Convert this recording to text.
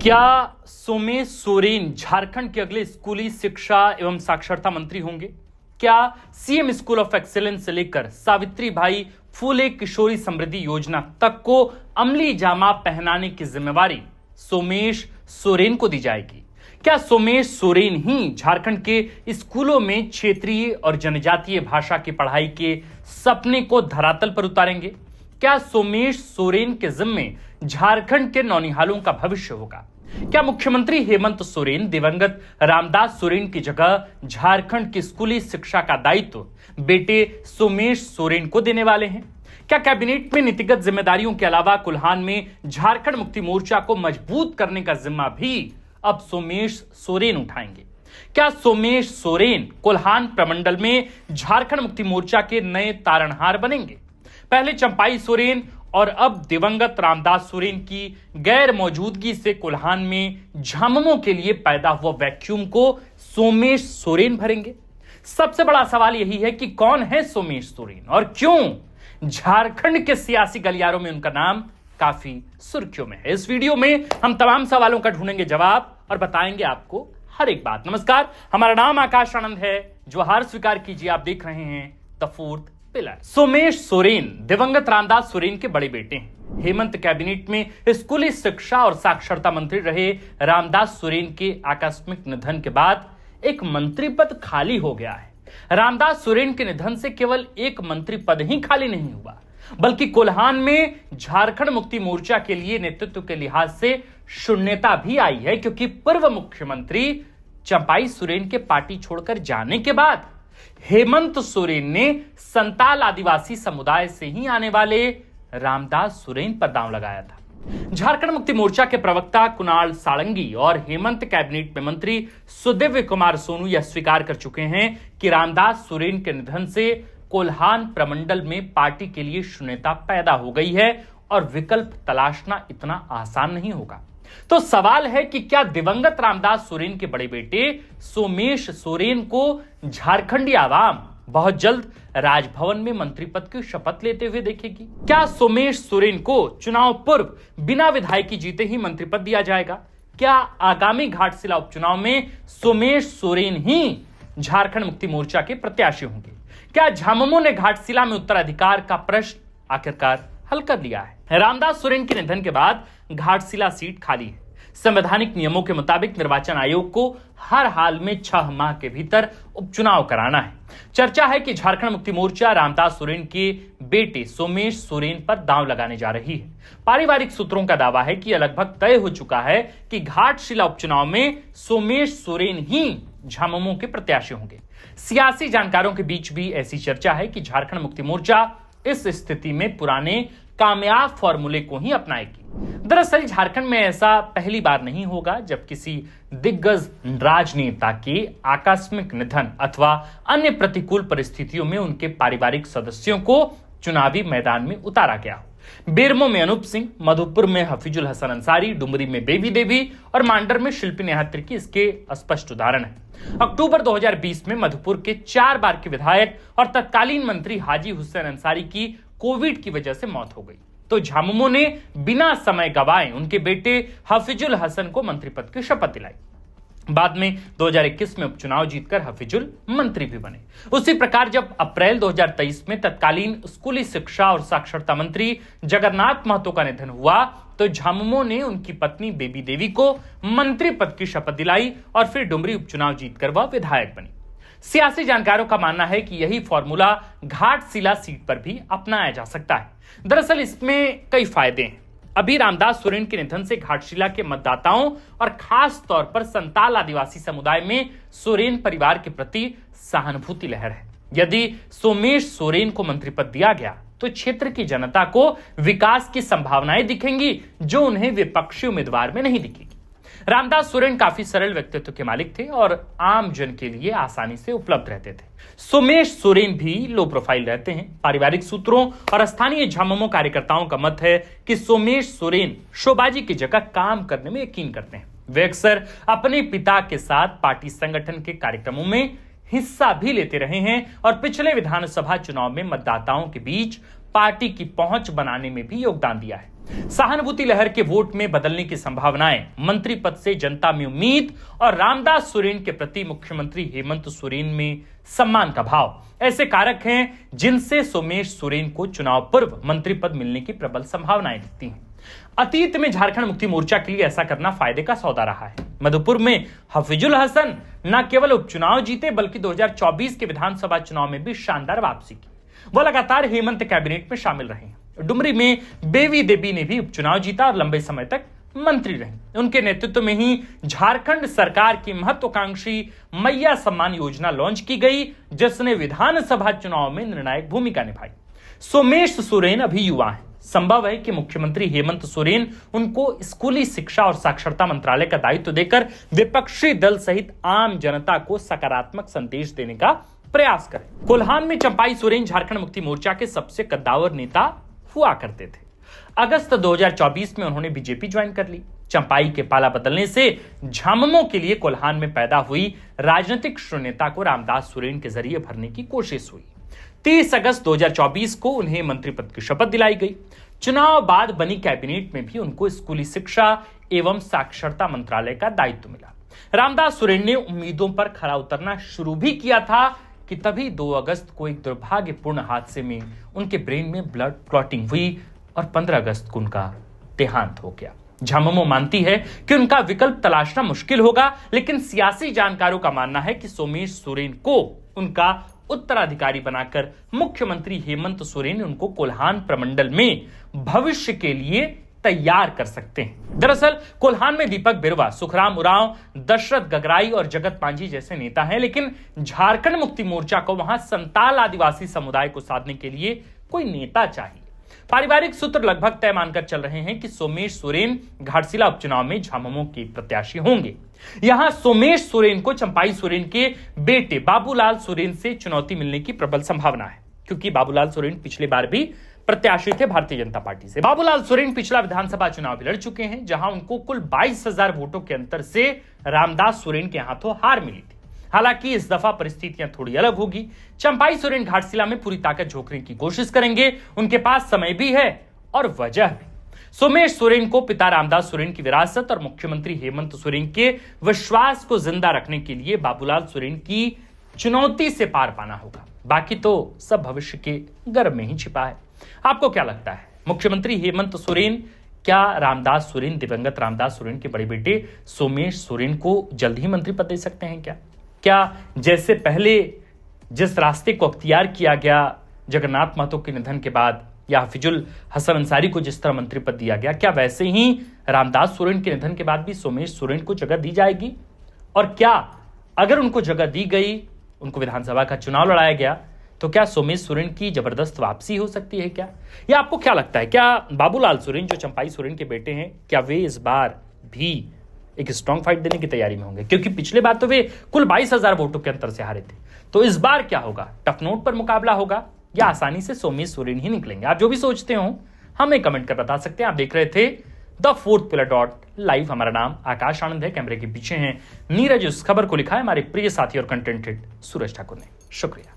क्या सोमेश सोरेन झारखंड के अगले स्कूली शिक्षा एवं साक्षरता मंत्री होंगे? क्या सीएम स्कूल ऑफ एक्सीलेंस से लेकर सावित्री भाई फूले किशोरी समृद्धि योजना तक को अमली जामा पहनाने की जिम्मेवारी सोमेश सोरेन को दी जाएगी? क्या सोमेश सोरेन ही झारखंड के स्कूलों में क्षेत्रीय और जनजातीय भाषा की पढ़ाई के सपने को धरातल पर उतारेंगे? क्या सोमेश सोरेन के जिम्मे झारखंड के नौनिहालों का भविष्य होगा? क्या मुख्यमंत्री हेमंत सोरेन दिवंगत रामदास सोरेन की जगह झारखंड की स्कूली शिक्षा का दायित्व बेटे सोमेश सोरेन को देने वाले हैं? क्या कैबिनेट में नीतिगत जिम्मेदारियों के अलावा कोल्हान में झारखंड मुक्ति मोर्चा को मजबूत करने का जिम्मा भी अब सोमेश सोरेन उठाएंगे? क्या सोमेश सोरेन कोल्हान प्रमंडल में झारखंड मुक्ति मोर्चा के नए तारणहार बनेंगे? पहले चंपाई सोरेन और अब दिवंगत रामदास सोरेन की गैर मौजूदगी से कोल्हान में झामुमो के लिए पैदा हुआ वैक्यूम को सोमेश सोरेन भरेंगे? सबसे बड़ा सवाल यही है कि कौन है सोमेश सोरेन और क्यों झारखंड के सियासी गलियारों में उनका नाम काफी सुर्खियों में है। इस वीडियो में हम तमाम सवालों का ढूंढेंगे जवाब और बताएंगे आपको हर एक बात। नमस्कार, हमारा नाम आकाश आनंद है। जोहार स्वीकार कीजिए, आप देख रहे हैं the fourth pillar. Somesh Soren दिवंगत रामदास सोरेन के बड़े बेटे हैं। हेमंत कैबिनेट में स्कूली शिक्षा और साक्षरता मंत्री रहे रामदास सोरेन के आकस्मिक निधन के बाद एक मंत्री पद खाली हो गया है। रामदास सोरेन के निधन से केवल एक मंत्री पद ही खाली नहीं हुआ, बल्कि कोल्हान में झारखंड मुक्ति मोर्चा के लिए नेतृत्व के लिहाज से शून्यता भी आई है, क्योंकि पूर्व मुख्यमंत्री चंपाई सोरेन के पार्टी छोड़कर जाने के बाद हेमंत सोरेन ने संताल आदिवासी समुदाय से ही आने वाले रामदास सोरेन पर दांव लगाया था। झारखंड मुक्ति मोर्चा के प्रवक्ता कुणाल साळंगी और हेमंत कैबिनेट में मंत्री सुदिव्य कुमार सोनू यह स्वीकार कर चुके हैं कि रामदास सोरेन के निधन से कोल्हान प्रमंडल में पार्टी के लिए शून्यता पैदा हो गई है और विकल्प तलाशना इतना आसान नहीं होगा। तो सवाल है कि क्या दिवंगत रामदास सोरेन के बड़े बेटे सोमेश सोरेन को झारखंडी आवाम बहुत जल्द राजभवन में मंत्री पद की शपथ लेते हुए देखेगी? क्या सोमेश सोरेन को चुनाव पूर्व बिना विधायकी जीते ही मंत्री पद दिया जाएगा? क्या आगामी घाटशिला उपचुनाव में सोमेश सोरेन ही झारखंड मुक्ति मोर्चा के प्रत्याशी होंगे? क्या झामुमो ने घाटशिला में उत्तराधिकार का प्रश्न आखिरकार हल कर लिया है? रामदास सोरेन के निधन के बाद घाटशिला सीट खाली है। संवैधानिक नियमों के मुताबिक निर्वाचन आयोग को हर हाल में 6 माह के भीतर उपचुनाव कराना है। चर्चा है कि झारखंड मुक्ति मोर्चा रामदास सोरेन के बेटे सोमेश सोरेन पर दांव लगाने जा रही है। पारिवारिक सूत्रों का दावा है कि यह लगभग तय हो चुका है कि घाटशिला उपचुनाव में सोमेश सोरेन ही झामुमो के प्रत्याशी होंगे। सियासी जानकारों के बीच भी ऐसी चर्चा है कि झारखंड मुक्ति मोर्चा इस स्थिति में पुराने कामयाब फॉर्मूले को ही अपनाएगी। दरअसल झारखंड में ऐसा पहली बार नहीं होगा जब किसी दिग्गज राजनेता के आकस्मिक निधन अथवा अन्य प्रतिकूल परिस्थितियों में उनके पारिवारिक सदस्यों को चुनावी मैदान में उतारा गया हो। बेरमो में अनूप सिंह, मधुपुर में हफीजुल हसन अंसारी, डुमरी में बेबी देवी और मांडर में शिल्पी नेहा तिर्की इसके स्पष्ट उदाहरण है। अक्टूबर 2020 में मधुपुर के 4 बार के विधायक और तत्कालीन मंत्री हाजी हुसैन अंसारी की कोविड की वजह से मौत हो गई, तो झामुमो ने बिना समय गवाए उनके बेटे हफीजुल हसन को मंत्री पद की शपथ दिलाई। बाद में 2021 में उपचुनाव जीतकर हफीजुल मंत्री भी बने। उसी प्रकार जब अप्रैल 2023 में तत्कालीन स्कूली शिक्षा और साक्षरता मंत्री जगन्नाथ महतो का निधन हुआ, तो झामुमो ने उनकी पत्नी बेबी देवी को मंत्री पद की शपथ दिलाई और फिर डुमरी उपचुनाव जीतकर वह विधायक बनी। सियासी जानकारों का मानना है कि यही फॉर्मूला घाटशिला सीट पर भी अपनाया जा सकता है। दरअसल इसमें कई फायदे हैं। अभी रामदास सोरेन के निधन से घाटशिला के मतदाताओं और खास तौर पर संताल आदिवासी समुदाय में सोरेन परिवार के प्रति सहानुभूति लहर है। यदि सोमेश सोरेन को मंत्री पद दिया गया तो क्षेत्र की जनता को विकास की संभावनाएं दिखेंगी जो उन्हें विपक्षी उम्मीदवार में नहीं दिखेगी। रामदास सोरेन काफी सरल व्यक्तित्व के मालिक थे और आम जन के लिए आसानी से उपलब्ध रहते थे। सोमेश सोरेन भी लो प्रोफाइल रहते हैं। पारिवारिक सूत्रों और स्थानीय झामुमो कार्यकर्ताओं का मत है कि सोमेश सोरेन शोबाजी की जगह काम करने में यकीन करते हैं। वे अक्सर अपने पिता के साथ पार्टी संगठन के कार्यक्रमों में हिस्सा भी लेते रहे हैं और पिछले विधानसभा चुनाव में मतदाताओं के बीच पार्टी की पहुंच बनाने में भी योगदान दिया है। सहानुभूति लहर के वोट में बदलने की संभावनाएं, मंत्री पद से जनता में उम्मीद और रामदास सोरेन के प्रति मुख्यमंत्री हेमंत सोरेन में सम्मान का भाव ऐसे कारक हैं जिनसे सोमेश सोरेन को चुनाव पूर्व मंत्री पद मिलने की प्रबल संभावनाएं दिखती हैं। अतीत में झारखंड मुक्ति मोर्चा के लिए ऐसा करना फायदे का सौदा रहा है। मधुपुर में हफीजुल हसन न केवल उपचुनाव जीते बल्कि 2024 के विधानसभा चुनाव में भी शानदार वापसी की। वह लगातार हेमंत कैबिनेट में शामिल रहे। डुमरी में बेवी देवी ने भी उपचुनाव जीता और लंबे समय तक मंत्री रहे। उनके नेतृत्व में ही झारखंड सरकार की महत्वाकांक्षी मैया सम्मान योजना लॉन्च की गई, जिसने विधानसभा चुनाव में निर्णायक भूमिका निभाई। सोमेश सोरेन अभी युवा हैं। संभव है कि मुख्यमंत्री हेमंत सोरेन उनको स्कूली शिक्षा और साक्षरता मंत्रालय का दायित्व देकर विपक्षी दल सहित आम जनता को सकारात्मक संदेश देने का प्रयास करें। कोल्हान में चंपाई सोरेन झारखंड मुक्ति मोर्चा के सबसे कद्दावर नेता हुआ करते थे। अगस्त 2024 में उन्होंने बीजेपी ज्वाइन कर ली। चंपाई के पाला बदलने से झामुमो के लिए कोल्हान में पैदा हुई राजनीतिक शून्यता को रामदास सोरेन के जरिए भरने की कोशिश हुई। 30 अगस्त 2024 को उन्हें मंत्री पद की शपथ दिलाई गई। चुनाव बाद बनी कैबिनेट में भी उनको स्कूली शिक्षा एवं साक्षरता मंत्रालय का दायित्व मिला। रामदास सोरेन ने उम्मीदों पर खरा उतरना शुरू भी किया था कि तभी 2 अगस्त को एक दुर्भाग्यपूर्ण हादसे में उनके ब्रेन में ब्लड क्लॉटिंग हुई और 15 अगस्त को उनका देहांत हो गया। झामुमो मानती है कि उनका विकल्प तलाशना मुश्किल होगा, लेकिन सियासी जानकारों का मानना है कि सोमेश सोरेन को उनका उत्तराधिकारी बनाकर मुख्यमंत्री हेमंत सोरेन उनको कोल्हान प्रमंडल में भविष्य के लिए तैयार कर सकते हैं। दरअसल कोल्हान में दीपक बिरुवा, सुखराम उरांव, दशरथ गगराई और जगत पांजी जैसे नेता हैं, लेकिन झारखंड मुक्ति मोर्चा को वहां संताल आदिवासी समुदाय को साधने के लिए कोई नेता चाहिए। पारिवारिक सूत्र लगभग तय मानकर चल रहे हैं कि सोमेश सोरेन घाटशिला उपचुनाव में झामुमो के प्रत्याशी होंगे। यहां सोमेश सोरेन को चंपाई सोरेन के बेटे बाबूलाल सोरेन से चुनौती मिलने की प्रबल संभावना है, क्योंकि बाबूलाल सोरेन पिछली बार भी प्रत्याशी थे भारतीय जनता पार्टी से। बाबूलाल सोरेन पिछला विधानसभा चुनाव भी लड़ चुके हैं, जहां उनको कुल 22,000 वोटों के अंतर से रामदास सोरेन के हाथों हार मिली थी। हालांकि इस दफा परिस्थितियां थोड़ी अलग होगी। चंपाई सोरेन घाटशिला में पूरी ताकत झोंकने की कोशिश करेंगे। उनके पास समय भी है और वजह भी। सोमेश सोरेन को पिता रामदास सोरेन की विरासत और मुख्यमंत्री हेमंत सोरेन के विश्वास को जिंदा रखने के लिए बाबूलाल सोरेन की चुनौती से पार पाना होगा। बाकी तो सब भविष्य के गर्भ में ही छिपा है। आपको क्या लगता है, मुख्यमंत्री हेमंत सोरेन क्या रामदास सोरेन, दिवंगत रामदास सोरेन के बड़े बेटे सोमेश सोरेन को जल्द ही मंत्री पद दे सकते हैं? क्या जैसे पहले जिस रास्ते को अख्तियार किया गया जगन्नाथ महतो के निधन के बाद, या हफीजुल हसन अंसारी को जिस तरह मंत्री पद दिया गया, क्या वैसे ही रामदास सोरेन के निधन के बाद भी सोमेश सोरेन को जगह दी जाएगी? और क्या अगर उनको जगह दी गई, उनको विधानसभा का चुनाव लड़ाया गया, तो क्या सोमेश सोरेन की जबरदस्त वापसी हो सकती है क्या? या आपको क्या लगता है, क्या बाबूलाल सोरेन जो चंपाई सोरेन के बेटे हैं, क्या वे इस बार भी एक स्ट्रॉन्ग फाइट देने की तैयारी में होंगे? क्योंकि पिछले बार तो वे कुल 22,000 वोटों के अंतर से हारे थे। तो इस बार क्या होगा? टफ नोट पर मुकाबला होगा या आसानी से सोमेश सोरेन ही निकलेंगे? आप जो भी सोचते हो हमें कमेंट कर बता सकते हैं। आप देख रहे थे the fourth pillar dot live. हमारा नाम आकाश आनंद है, कैमरे के पीछे हैं नीरज। इस खबर को लिखा है हमारे प्रिय साथी और कंटेंटेड सूरज ठाकुर ने। शुक्रिया।